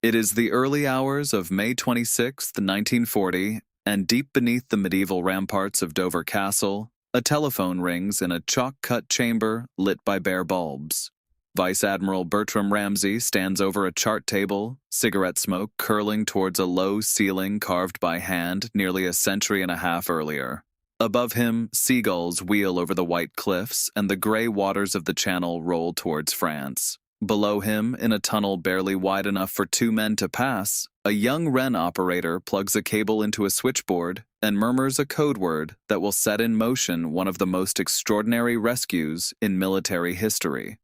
It is the early hours of May 26, 1940, and deep beneath the medieval ramparts of Dover Castle, a telephone rings in a chalk-cut chamber lit by bare bulbs. Vice Admiral Bertram Ramsay stands over a chart table, cigarette smoke curling towards a low ceiling carved by hand nearly a century and a half earlier. Above him, seagulls wheel over the white cliffs, and the gray waters of the channel roll towards France. Below him, in a tunnel barely wide enough for two men to pass, a young Wren operator plugs a cable into a switchboard and murmurs a code word that will set in motion one of the most extraordinary rescues in military history.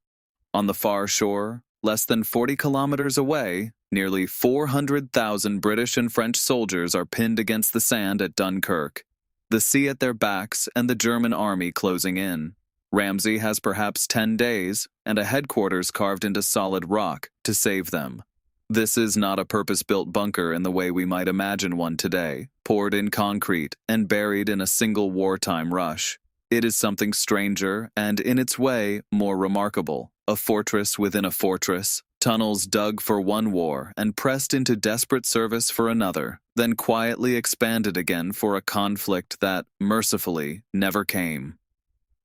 On the far shore, less than 40 kilometers away, nearly 400,000 British and French soldiers are pinned against the sand at Dunkirk, the sea at their backs and the German army closing in. Ramsay has perhaps 10 days and a headquarters carved into solid rock to save them. This is not a purpose-built bunker in the way we might imagine one today, poured in concrete and buried in a single wartime rush. It is something stranger and, in its way, more remarkable. A fortress within a fortress, tunnels dug for one war and pressed into desperate service for another, then quietly expanded again for a conflict that, mercifully, never came.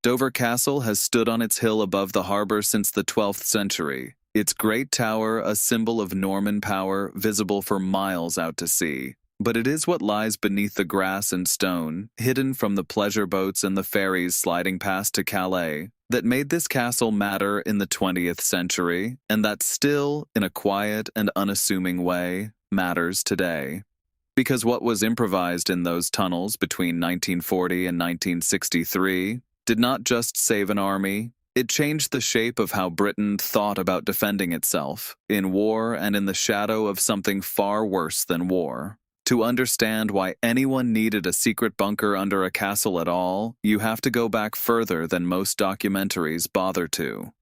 Dover Castle has stood on its hill above the harbor since the 12th century, its great tower a symbol of Norman power visible for miles out to sea. But it is what lies beneath the grass and stone, hidden from the pleasure boats and the ferries sliding past to Calais, that made this castle matter in the 20th century, and that still, in a quiet and unassuming way, matters today. Because what was improvised in those tunnels between 1940 and 1963 did not just save an army, it changed the shape of how Britain thought about defending itself, in war and in the shadow of something far worse than war. To understand why anyone needed a secret bunker under a castle at all, you have to go back further than most documentaries bother to.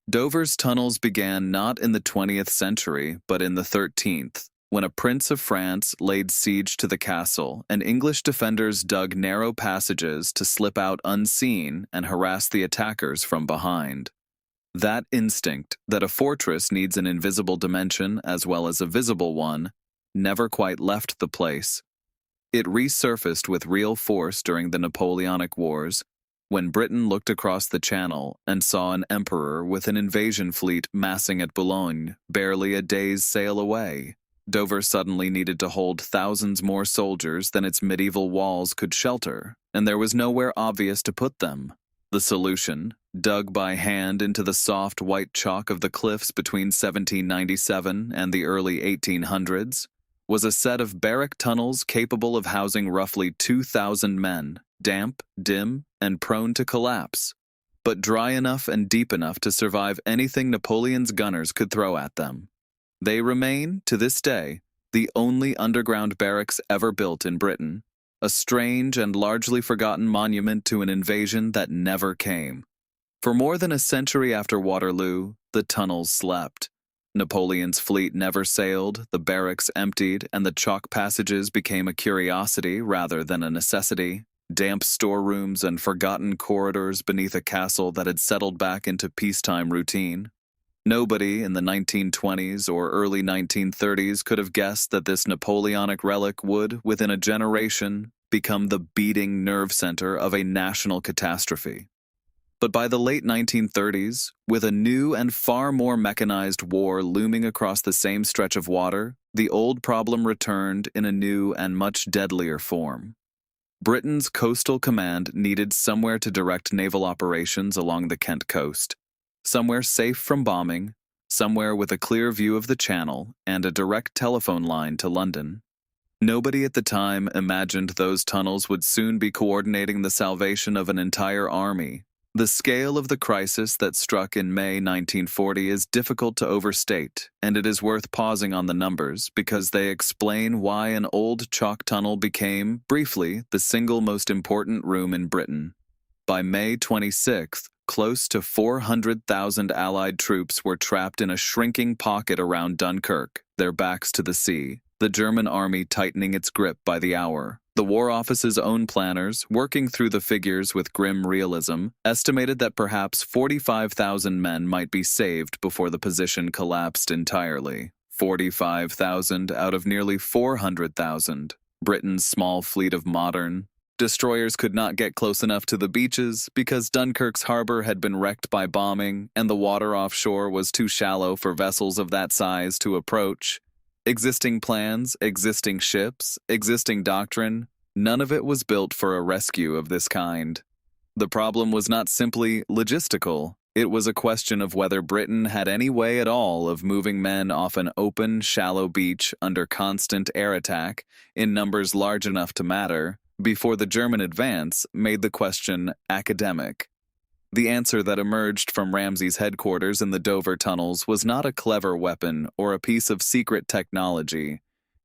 Dover's tunnels began not in the 20th century, but in the 13th, when a prince of France laid siege to the castle, and English defenders dug narrow passages to slip out unseen and harass the attackers from behind. That instinct, that a fortress needs an invisible dimension as well as a visible one, never quite left the place. It resurfaced with real force during the Napoleonic Wars, when Britain looked across the Channel and saw an emperor with an invasion fleet massing at Boulogne, barely a day's sail away. Dover suddenly needed to hold thousands more soldiers than its medieval walls could shelter, and there was nowhere obvious to put them. The solution, dug by hand into the soft white chalk of the cliffs between 1797 and the early 1800s, was a set of barrack tunnels capable of housing roughly 2,000 men, damp, dim, and prone to collapse, but dry enough and deep enough to survive anything Napoleon's gunners could throw at them. They remain, to this day, the only underground barracks ever built in Britain, a strange and largely forgotten monument to an invasion that never came. For more than a century after Waterloo, the tunnels slept. Napoleon's fleet never sailed, the barracks emptied, and the chalk passages became a curiosity rather than a necessity. Damp storerooms and forgotten corridors beneath a castle that had settled back into peacetime routine. Nobody in the 1920s or early 1930s could have guessed that this Napoleonic relic would, within a generation, become the beating nerve center of a national catastrophe. But by the late 1930s, with a new and far more mechanized war looming across the same stretch of water, the old problem returned in a new and much deadlier form. Britain's coastal command needed somewhere to direct naval operations along the Kent coast, somewhere safe from bombing, somewhere with a clear view of the Channel and a direct telephone line to London. Nobody at the time imagined those tunnels would soon be coordinating the salvation of an entire army. The scale of the crisis that struck in May 1940 is difficult to overstate, and it is worth pausing on the numbers because they explain why an old chalk tunnel became, briefly, the single most important room in Britain. By May 26th, close to 400,000 Allied troops were trapped in a shrinking pocket around Dunkirk, their backs to the sea, the German army tightening its grip by the hour. The War Office's own planners, working through the figures with grim realism, estimated that perhaps 45,000 men might be saved before the position collapsed entirely. 45,000 out of nearly 400,000. Britain's small fleet of modern destroyers could not get close enough to the beaches because Dunkirk's harbor had been wrecked by bombing and the water offshore was too shallow for vessels of that size to approach. Existing plans, existing ships, existing doctrine, none of it was built for a rescue of this kind. The problem was not simply logistical. It was a question of whether Britain had any way at all of moving men off an open, shallow beach under constant air attack in numbers large enough to matter before the German advance made the question academic. The answer that emerged from Ramsay's headquarters in the Dover tunnels was not a clever weapon or a piece of secret technology.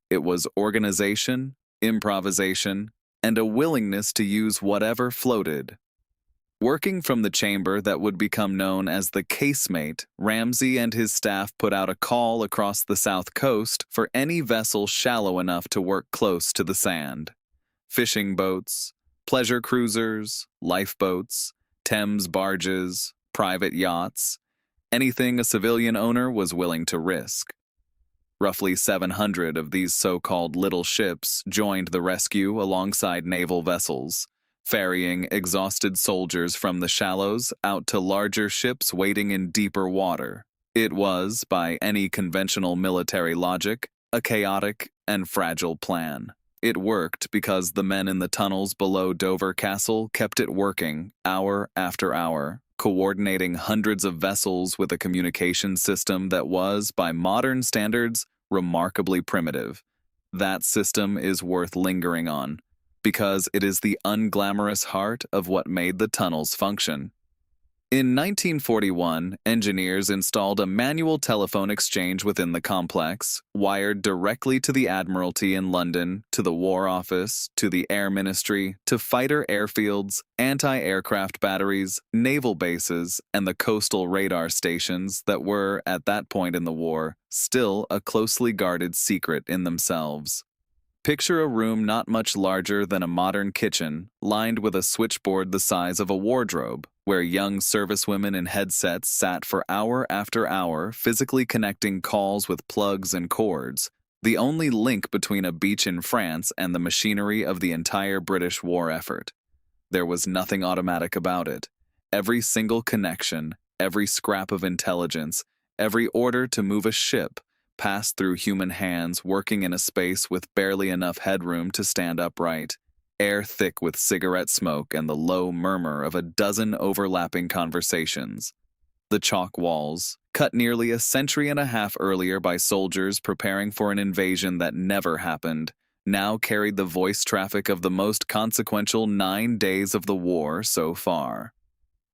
It was organization, improvisation, and a willingness to use whatever floated. Working from the chamber that would become known as the casemate, Ramsay and his staff put out a call across the south coast for any vessel shallow enough to work close to the sand. Fishing boats, pleasure cruisers, lifeboats, Thames barges, private yachts, anything a civilian owner was willing to risk. Roughly 700 of these so-called little ships joined the rescue alongside naval vessels, ferrying exhausted soldiers from the shallows out to larger ships waiting in deeper water. It was, by any conventional military logic, a chaotic and fragile plan. It worked because the men in the tunnels below Dover Castle kept it working hour after hour, coordinating hundreds of vessels with a communication system that was, by modern standards, remarkably primitive. That system is worth lingering on, because it is the unglamorous heart of what made the tunnels function. In 1941, engineers installed a manual telephone exchange within the complex, wired directly to the Admiralty in London, to the War Office, to the Air Ministry, to fighter airfields, anti-aircraft batteries, naval bases, and the coastal radar stations that were, at that point in the war, still a closely guarded secret in themselves. Picture a room not much larger than a modern kitchen, lined with a switchboard the size of a wardrobe, where young servicewomen in headsets sat for hour after hour physically connecting calls with plugs and cords, the only link between a beach in France and the machinery of the entire British war effort. There was nothing automatic about it. Every single connection, every scrap of intelligence, every order to move a ship, passed through human hands working in a space with barely enough headroom to stand upright, air thick with cigarette smoke and the low murmur of a dozen overlapping conversations. The chalk walls, cut nearly a century and a half earlier by soldiers preparing for an invasion that never happened, now carried the voice traffic of the most consequential 9 days of the war so far.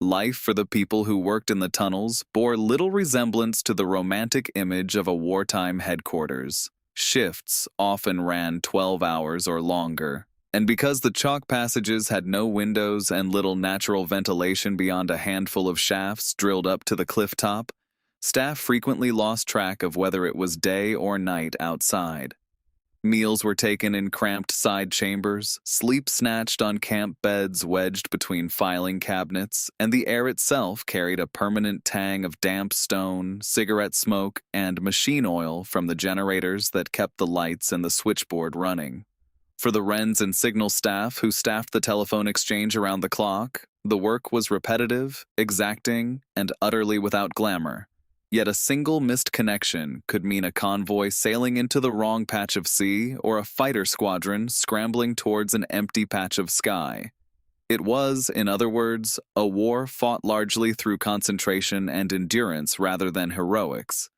Life for the people who worked in the tunnels bore little resemblance to the romantic image of a wartime headquarters. Shifts often ran 12 hours or longer, and because the chalk passages had no windows and little natural ventilation beyond a handful of shafts drilled up to the cliff top, staff frequently lost track of whether it was day or night outside. Meals were taken in cramped side chambers, sleep snatched on camp beds wedged between filing cabinets, and the air itself carried a permanent tang of damp stone, cigarette smoke, and machine oil from the generators that kept the lights and the switchboard running. For the Wrens and signal staff who staffed the telephone exchange around the clock, the work was repetitive, exacting, and utterly without glamour. Yet a single missed connection could mean a convoy sailing into the wrong patch of sea or a fighter squadron scrambling towards an empty patch of sky. It was, in other words, a war fought largely through concentration and endurance rather than heroics,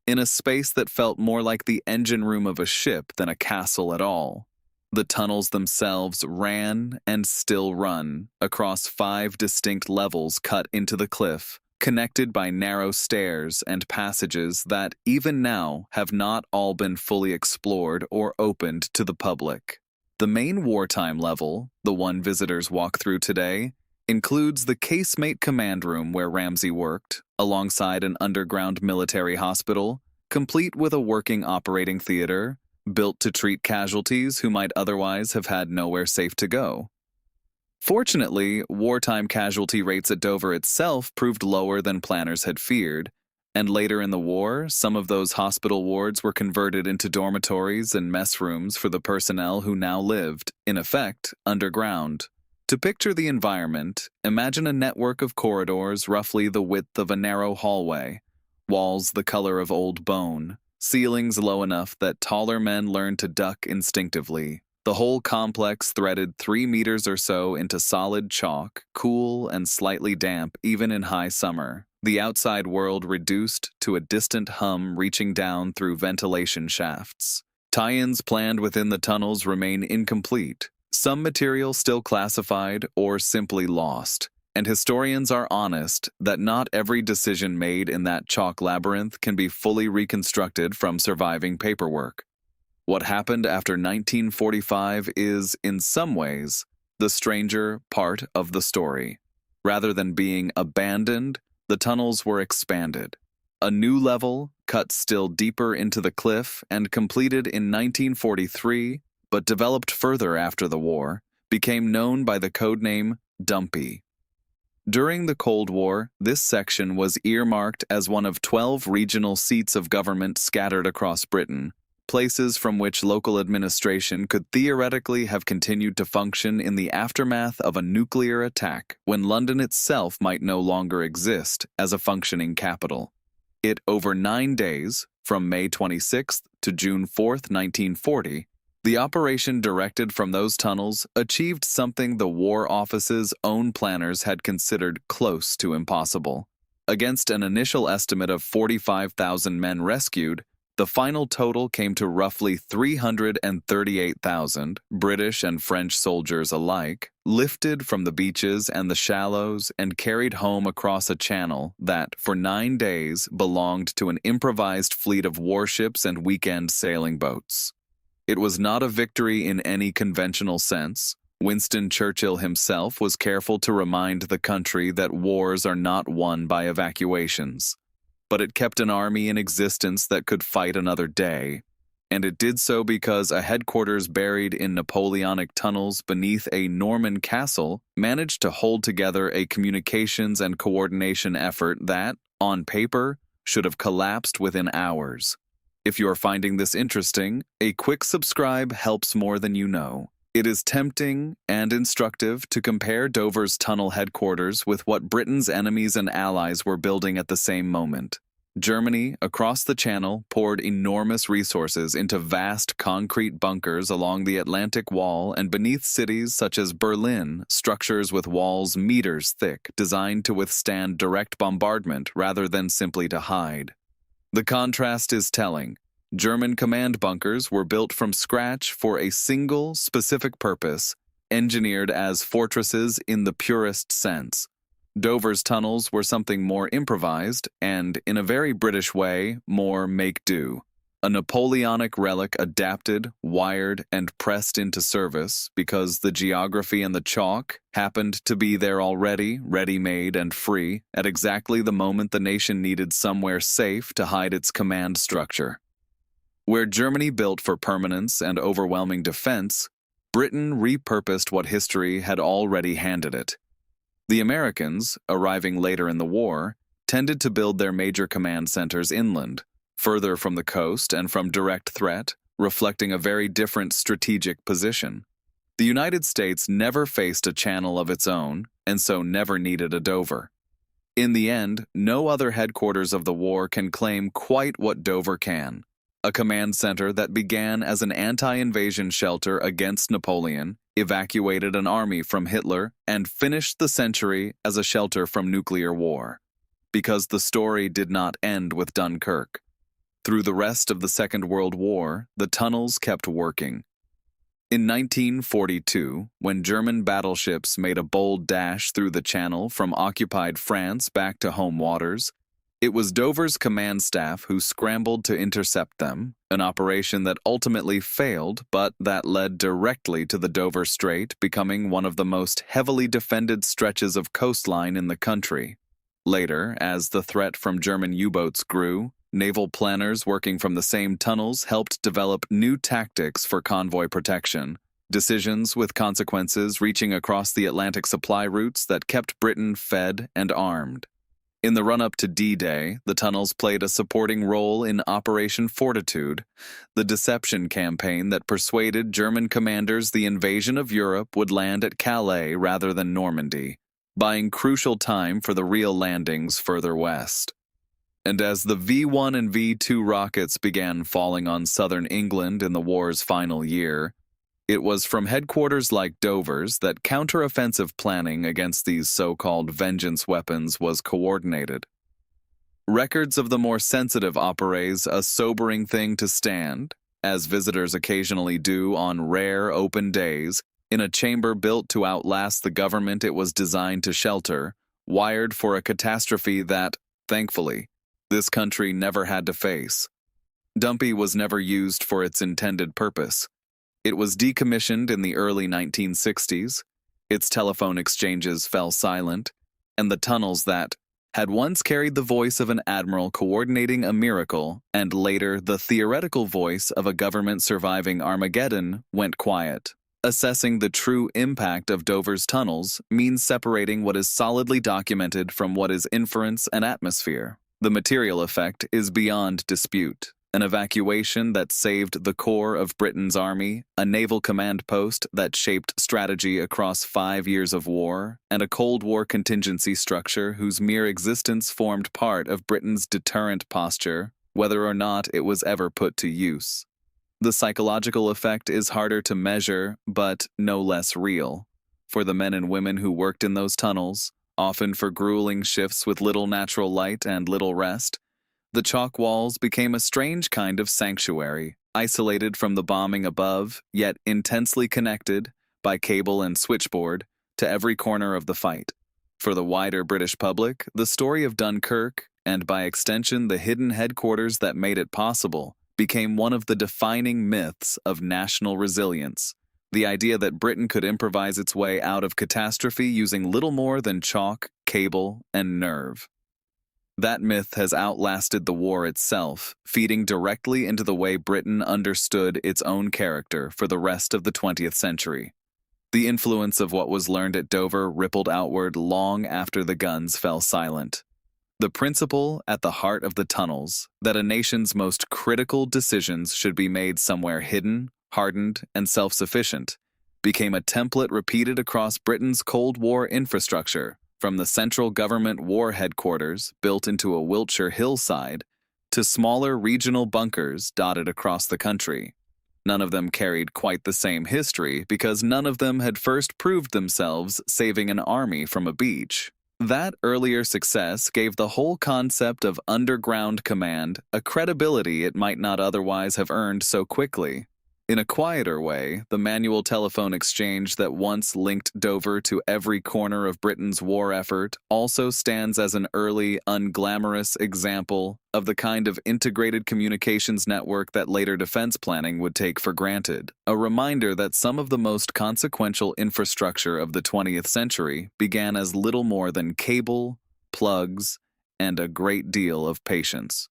in a space that felt more like the engine room of a ship than a castle at all. The tunnels themselves ran and still run across 5 distinct levels cut into the cliff, connected by narrow stairs and passages that, even now, have not all been fully explored or opened to the public. The main wartime level, the one visitors walk through today, includes the casemate command room where Ramsay worked, alongside an underground military hospital, complete with a working operating theater, built to treat casualties who might otherwise have had nowhere safe to go. Fortunately, wartime casualty rates at Dover itself proved lower than planners had feared, And later in the war, some of those hospital wards were converted into dormitories and mess rooms for the personnel who now lived, in effect, underground. To picture the environment, imagine a network of corridors roughly the width of a narrow hallway, walls the color of old bone, ceilings low enough that taller men learn to duck instinctively. The whole complex threaded 3 meters or so into solid chalk, cool and slightly damp even in high summer. The outside world reduced to a distant hum reaching down through ventilation shafts. Tie-ins planned within the tunnels remain incomplete, some material still classified or simply lost, and historians are honest that not every decision made in that chalk labyrinth can be fully reconstructed from surviving paperwork. What happened after 1945 is, in some ways, the stranger part of the story. Rather than being abandoned, the tunnels were expanded. A new level, cut still deeper into the cliff and completed in 1943, but developed further after the war, became known by the codename Dumpy. During the Cold War, this section was earmarked as one of 12 regional seats of government scattered across Britain, places from which local administration could theoretically have continued to function in the aftermath of a nuclear attack when London itself might no longer exist as a functioning capital. Over 9 days, from May 26th to June 4th, 1940, the operation directed from those tunnels achieved something the War Office's own planners had considered close to impossible. Against an initial estimate of 45,000 men rescued, the final total came to roughly 338,000, British and French soldiers alike, lifted from the beaches and the shallows and carried home across a channel that, for 9 days, belonged to an improvised fleet of warships and weekend sailing boats. It was not a victory in any conventional sense. Winston Churchill himself was careful to remind the country that wars are not won by evacuations. But it kept an army in existence that could fight another day, and it did so because a headquarters buried in Napoleonic tunnels beneath a Norman castle managed to hold together a communications and coordination effort that, on paper, should have collapsed within hours. If you are finding this interesting, a quick subscribe helps more than you know. It is tempting and instructive to compare Dover's tunnel headquarters with what Britain's enemies and allies were building at the same moment. Germany, across the Channel, poured enormous resources into vast concrete bunkers along the Atlantic Wall and beneath cities such as Berlin, structures with walls meters thick, designed to withstand direct bombardment rather than simply to hide. The contrast is telling. German command bunkers were built from scratch for a single, specific purpose, engineered as fortresses in the purest sense. Dover's tunnels were something more improvised and, in a very British way, more make-do. A Napoleonic relic adapted, wired, and pressed into service because the geography and the chalk happened to be there already, ready-made and free, at exactly the moment the nation needed somewhere safe to hide its command structure. Where Germany built for permanence and overwhelming defense, Britain repurposed what history had already handed it. The Americans, arriving later in the war, tended to build their major command centers inland, further from the coast and from direct threat, reflecting a very different strategic position. The United States never faced a channel of its own, and so never needed a Dover. In the end, no other headquarters of the war can claim quite what Dover can. A command center that began as an anti-invasion shelter against Napoleon, evacuated an army from Hitler, and finished the century as a shelter from nuclear war. Because the story did not end with Dunkirk. Through the rest of the Second World War, the tunnels kept working. In 1942, when German battleships made a bold dash through the Channel from occupied France back to home waters, it was Dover's command staff who scrambled to intercept them, an operation that ultimately failed, but that led directly to the Dover Strait becoming one of the most heavily defended stretches of coastline in the country. Later, as the threat from German U-boats grew, naval planners working from the same tunnels helped develop new tactics for convoy protection, decisions with consequences reaching across the Atlantic supply routes that kept Britain fed and armed. In the run-up to D-Day, the tunnels played a supporting role in Operation Fortitude, the deception campaign that persuaded German commanders the invasion of Europe would land at Calais rather than Normandy, buying crucial time for the real landings further west. And as the V-1 and V-2 rockets began falling on southern England in the war's final year, it was from headquarters like Dover's that counteroffensive planning against these so-called vengeance weapons was coordinated. Records of the more sensitive operates a sobering thing to stand, as visitors occasionally do on rare open days, in a chamber built to outlast the government it was designed to shelter, wired for a catastrophe that, thankfully, this country never had to face. Dumpy was never used for its intended purpose. It was decommissioned in the early 1960s, its telephone exchanges fell silent, and the tunnels that had once carried the voice of an admiral coordinating a miracle and later the theoretical voice of a government surviving Armageddon went quiet. Assessing the true impact of Dover's tunnels means separating what is solidly documented from what is inference and atmosphere. The material effect is beyond dispute. An evacuation that saved the core of Britain's army, a naval command post that shaped strategy across 5 years of war, and a Cold War contingency structure whose mere existence formed part of Britain's deterrent posture, whether or not it was ever put to use. The psychological effect is harder to measure, but no less real. For the men and women who worked in those tunnels, often for grueling shifts with little natural light and little rest, the chalk walls became a strange kind of sanctuary, isolated from the bombing above, yet intensely connected, by cable and switchboard, to every corner of the fight. For the wider British public, the story of Dunkirk, and by extension the hidden headquarters that made it possible, became one of the defining myths of national resilience. The idea that Britain could improvise its way out of catastrophe using little more than chalk, cable, and nerve. That myth has outlasted the war itself, feeding directly into the way Britain understood its own character for the rest of the 20th century. The influence of what was learned at Dover rippled outward long after the guns fell silent. The principle at the heart of the tunnels, that a nation's most critical decisions should be made somewhere hidden, hardened, and self-sufficient, became a template repeated across Britain's Cold War infrastructure, from the central government war headquarters built into a Wiltshire hillside to smaller regional bunkers dotted across the country. None of them carried quite the same history because none of them had first proved themselves saving an army from a beach. That earlier success gave the whole concept of underground command a credibility it might not otherwise have earned so quickly. In a quieter way, the manual telephone exchange that once linked Dover to every corner of Britain's war effort also stands as an early, unglamorous example of the kind of integrated communications network that later defense planning would take for granted. A reminder that some of the most consequential infrastructure of the 20th century began as little more than cable, plugs, and a great deal of patience.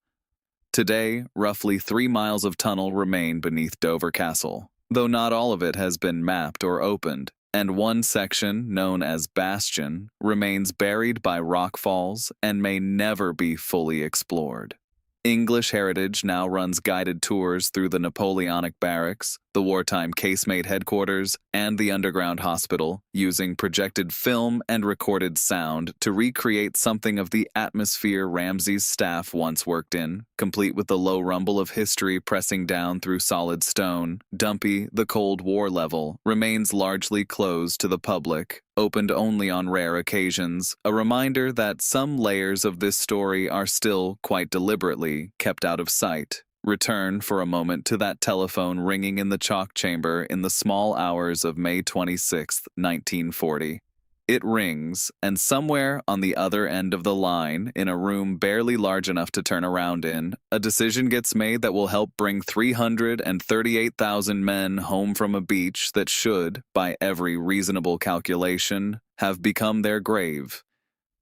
Today, roughly 3 miles of tunnel remain beneath Dover Castle, though not all of it has been mapped or opened, and one section, known as Bastion, remains buried by rock falls and may never be fully explored. English Heritage now runs guided tours through the Napoleonic Barracks, the wartime casemate headquarters, and the underground hospital, using projected film and recorded sound to recreate something of the atmosphere Ramsay's staff once worked in, complete with the low rumble of history pressing down through solid stone. Dumpy, the Cold War level, remains largely closed to the public, opened only on rare occasions, a reminder that some layers of this story are still, quite deliberately, kept out of sight. Return for a moment to that telephone ringing in the chalk chamber in the small hours of May 26, 1940. It rings, and somewhere on the other end of the line, in a room barely large enough to turn around in, a decision gets made that will help bring 338,000 men home from a beach that should, by every reasonable calculation, have become their grave.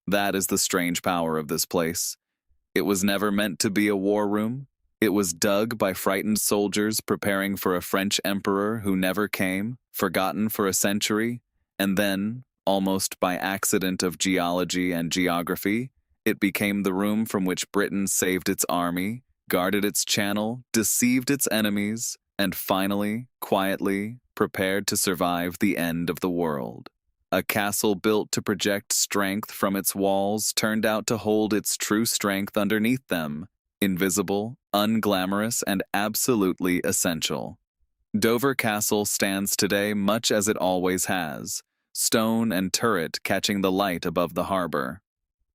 That is the strange power of this place. It was never meant to be a war room. It was dug by frightened soldiers preparing for a French emperor who never came, forgotten for a century, and then, almost by accident of geology and geography, It became the room from which Britain saved its army, guarded its channel, deceived its enemies, and finally, quietly, prepared to survive the end of the world. A castle built to project strength from its walls turned out to hold its true strength underneath them, invisible, unglamorous, and absolutely essential. Dover Castle stands today much as it always has, stone and turret catching the light above the harbor.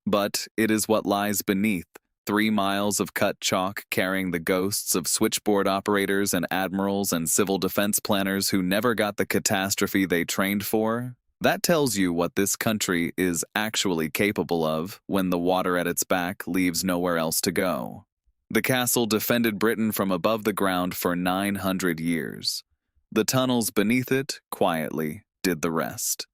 But it is what lies beneath, 3 miles of cut chalk carrying the ghosts of switchboard operators and admirals and civil defense planners who never got the catastrophe they trained for. That tells you what this country is actually capable of when the water at its back leaves nowhere else to go. The castle defended Britain from above the ground for 900 years. The tunnels beneath it, quietly, did the rest.